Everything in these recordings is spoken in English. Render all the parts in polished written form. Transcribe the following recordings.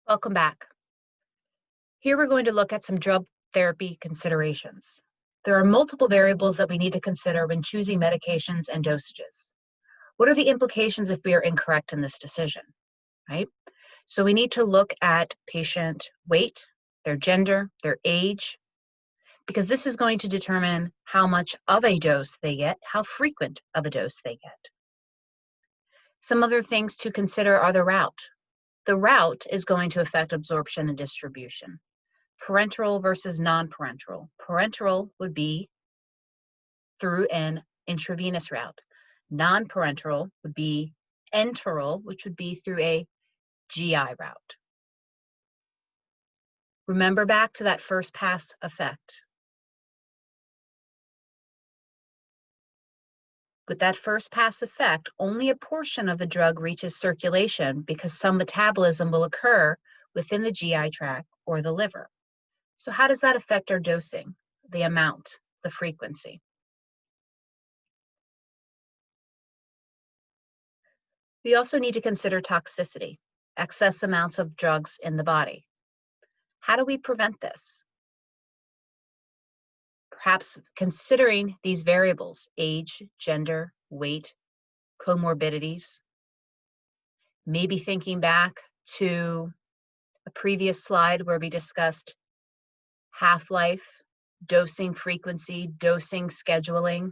Welcome back. Here we're going to look at some drug therapy considerations. There are multiple variables that we need to consider when choosing medications and dosages. What are the implications if we are incorrect in this decision, right? So we need to look at patient weight, their gender, their age, because this is going to determine how much of a dose they get, how frequent of a dose they get. Some other things to consider are the route. The route is going to affect absorption and distribution. Parenteral versus non-parenteral. Parenteral would be through an intravenous route. Non-parenteral would be enteral, which would be through a GI route. Remember back to that first pass effect. With that first pass effect, only a portion of the drug reaches circulation because some metabolism will occur within the GI tract or the liver. So how does that affect our dosing, the amount, the frequency? We also need to consider toxicity, excess amounts of drugs in the body. How do we prevent this? Perhaps considering these variables, age, gender, weight, comorbidities, maybe thinking back to a previous slide where we discussed half-life, dosing frequency, dosing scheduling,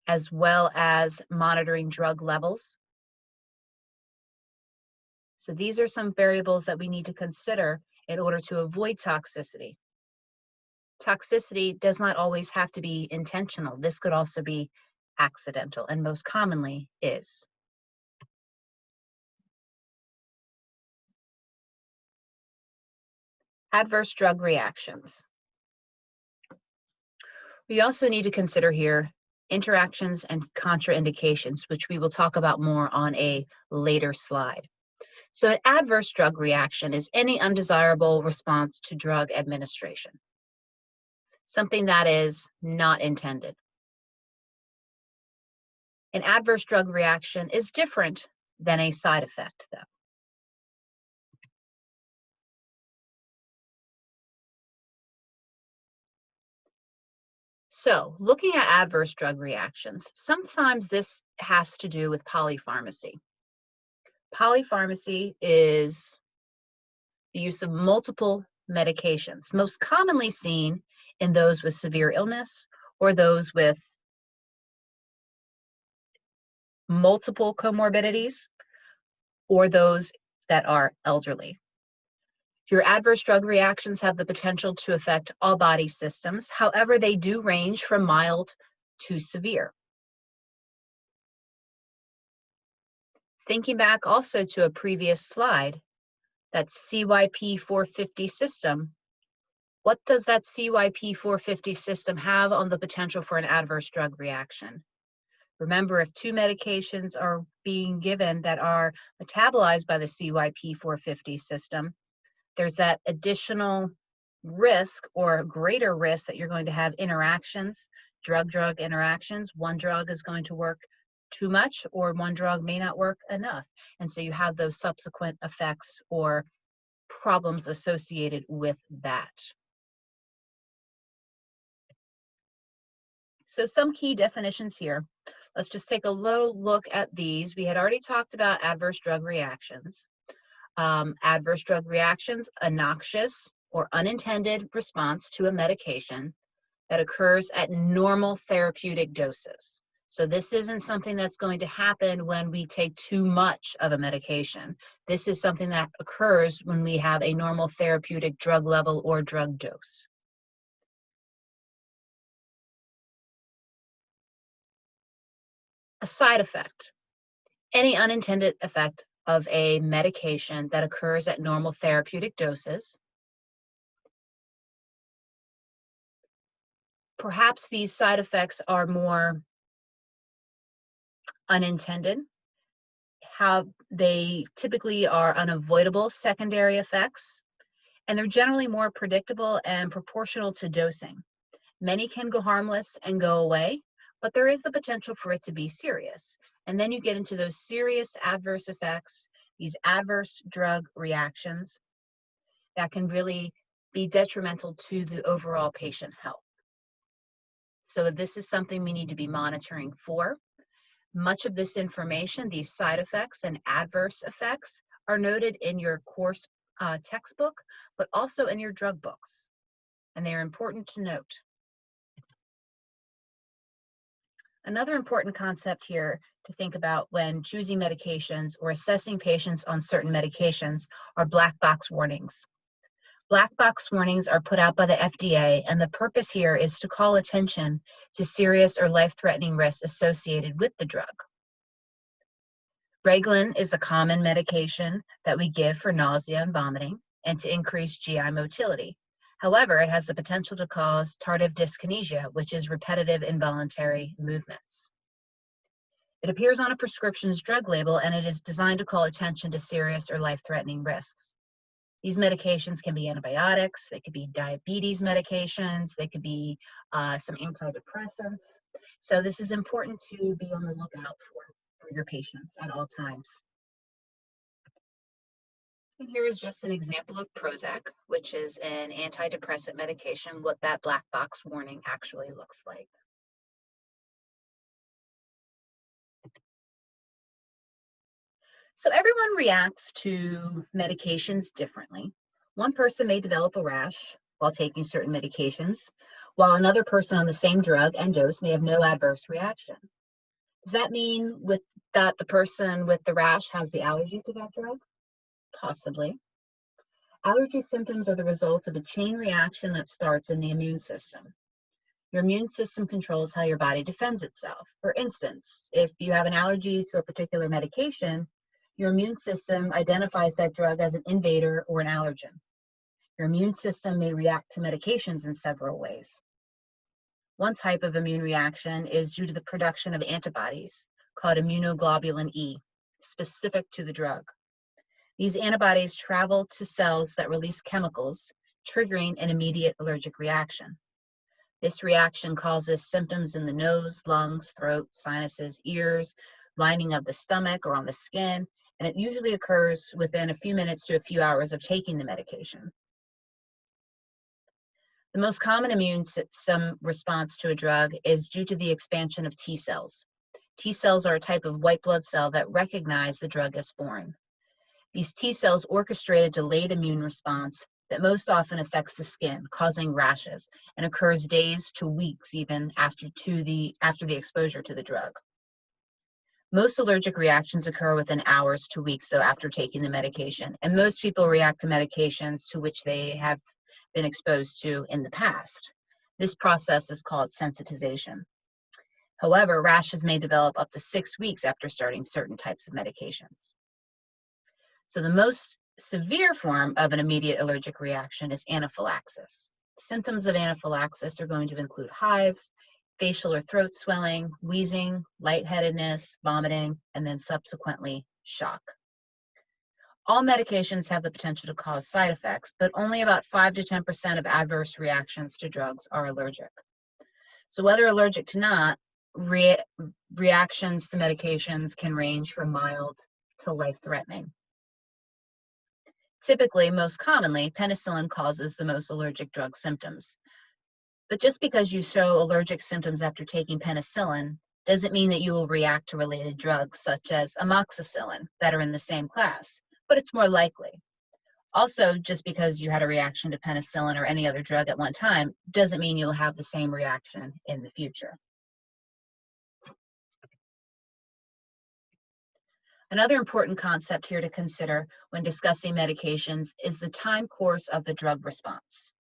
as well as monitoring drug levels. So these are some variables that we need to consider in order to avoid toxicity. Toxicity does not always have to be intentional. This could also be accidental, and most commonly is. Adverse drug reactions. We also need to consider here interactions and contraindications, which we will talk about more on a later slide. So an adverse drug reaction is any undesirable response to drug administration, something that is not intended. An adverse drug reaction is different than a side effect, though. So looking at adverse drug reactions, sometimes this has to do with polypharmacy. Polypharmacy is the use of multiple medications, most commonly seen in those with severe illness or those with multiple comorbidities or those that are elderly. Your adverse drug reactions have the potential to affect all body systems. However, they do range from mild to severe. Thinking back also to a previous slide, that CYP 450 system, what does that CYP 450 system have on the potential for an adverse drug reaction? Remember, if two medications are being given that are metabolized by the CYP 450 system, there's that additional risk or greater risk that you're going to have interactions, drug-drug interactions. One drug is going to work too much or one drug may not work enough. And so you have those subsequent effects or problems associated with that. So some key definitions here. Let's just take a little look at these. We had already talked about adverse drug reactions. Adverse drug reactions, a noxious or unintended response to a medication that occurs at normal therapeutic doses. So this isn't something that's going to happen when we take too much of a medication. This is something that occurs when we have a normal therapeutic drug level or drug dose. A side effect, any unintended effect of a medication that occurs at normal therapeutic doses. Perhaps these side effects are more unintended, how they typically are unavoidable secondary effects, and they're generally more predictable and proportional to dosing. Many can go harmless and go away, but there is the potential for it to be serious. And then you get into those serious adverse effects, these adverse drug reactions that can really be detrimental to the overall patient health. So this is something we need to be monitoring for. Much of this information, these side effects and adverse effects, are noted in your course textbook, but also in your drug books, and they are important to note. Another important concept here to think about when choosing medications or assessing patients on certain medications are black box warnings. Black box warnings are put out by the FDA, and the purpose here is to call attention to serious or life-threatening risks associated with the drug. Reglan is a common medication that we give for nausea and vomiting and to increase GI motility. However, it has the potential to cause tardive dyskinesia, which is repetitive involuntary movements. It appears on a prescription's drug label, and it is designed to call attention to serious or life-threatening risks. These medications can be antibiotics, they could be diabetes medications, they could be some antidepressants. So this is important to be on the lookout for your patients at all times. And here is just an example of Prozac, which is an antidepressant medication, what that black box warning actually looks like. So everyone reacts to medications differently. One person may develop a rash while taking certain medications, while another person on the same drug and dose may have no adverse reaction. Does that mean that the person with the rash has the allergy to that drug? Possibly. Allergy symptoms are the result of a chain reaction that starts in the immune system. Your immune system controls how your body defends itself. For instance, if you have an allergy to a particular medication, your immune system identifies that drug as an invader or an allergen. Your immune system may react to medications in several ways. One type of immune reaction is due to the production of antibodies called immunoglobulin E, specific to the drug. These antibodies travel to cells that release chemicals, triggering an immediate allergic reaction. This reaction causes symptoms in the nose, lungs, throat, sinuses, ears, lining of the stomach or on the skin, and it usually occurs within a few minutes to a few hours of taking the medication. The most common immune system response to a drug is due to the expansion of T cells. T cells are a type of white blood cell that recognize the drug as foreign. These T cells orchestrate a delayed immune response that most often affects the skin, causing rashes, and occurs days to weeks even after the exposure to the drug. Most allergic reactions occur within hours to weeks, though, after taking the medication, and most people react to medications to which they have been exposed to in the past. This process is called sensitization. However, rashes may develop up to 6 weeks after starting certain types of medications. So the most severe form of an immediate allergic reaction is anaphylaxis. Symptoms of anaphylaxis are going to include hives, facial or throat swelling, wheezing, lightheadedness, vomiting, and then subsequently shock. All medications have the potential to cause side effects, but only about 5 to 10% of adverse reactions to drugs are allergic. So whether allergic to not, reactions to medications can range from mild to life-threatening. Typically, most commonly, penicillin causes the most allergic drug symptoms. But just because you show allergic symptoms after taking penicillin doesn't mean that you will react to related drugs such as amoxicillin that are in the same class, but it's more likely. Also, just because you had a reaction to penicillin or any other drug at one time doesn't mean you'll have the same reaction in the future. Another important concept here to consider when discussing medications is the time course of the drug response.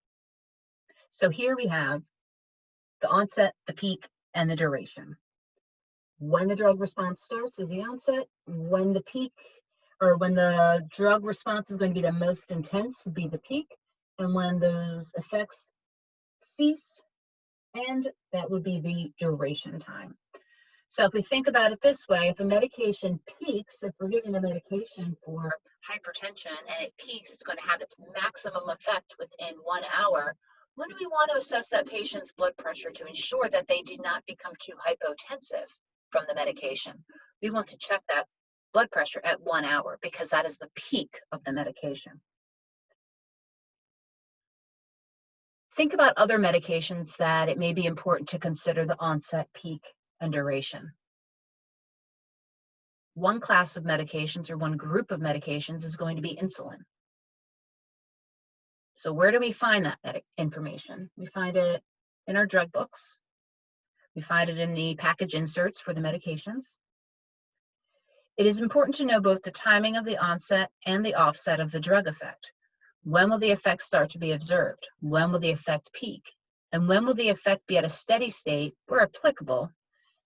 So here we have the onset, the peak, and the duration. When the drug response starts is the onset. When the peak, or when the drug response is going to be the most intense, would be the peak. And when those effects cease, and that would be the duration time. So if we think about it this way, if a medication peaks, if we're giving a medication for hypertension and it peaks, it's going to have its maximum effect within 1 hour. When do we want to assess that patient's blood pressure to ensure that they do not become too hypotensive? from the medication. We want to check that blood pressure at 1 hour because that is the peak of the medication. Think about other medications that it may be important to consider the onset, peak, and duration. One class of medications or one group of medications is going to be insulin. So where do we find that information? We find it in our drug books. We find it in the package inserts for the medications. It is important to know both the timing of the onset and the offset of the drug effect. When will the effect start to be observed? When will the effect peak? And when will the effect be at a steady state, where applicable?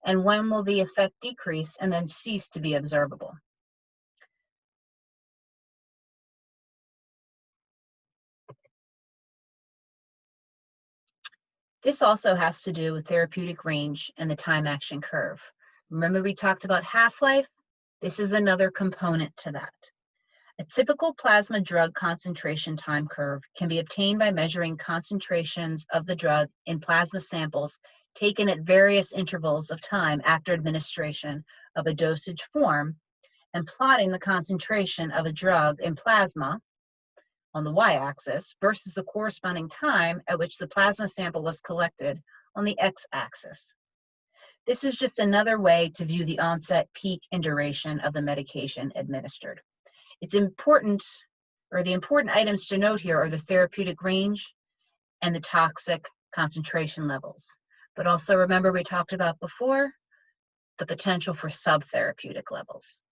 And when will the effect decrease and then cease to be observable? This also has to do with therapeutic range and the time action curve. Remember we talked about half-life? This is another component to that. A typical plasma drug concentration time curve can be obtained by measuring concentrations of the drug in plasma samples taken at various intervals of time after administration of a dosage form and plotting the concentration of a drug in plasma on the y-axis versus the corresponding time at which the plasma sample was collected on the x-axis. This is just another way to view the onset, peak, and duration of the medication administered. It's important, or the important items to note here are the therapeutic range and the toxic concentration levels. But also remember we talked about before the potential for subtherapeutic levels.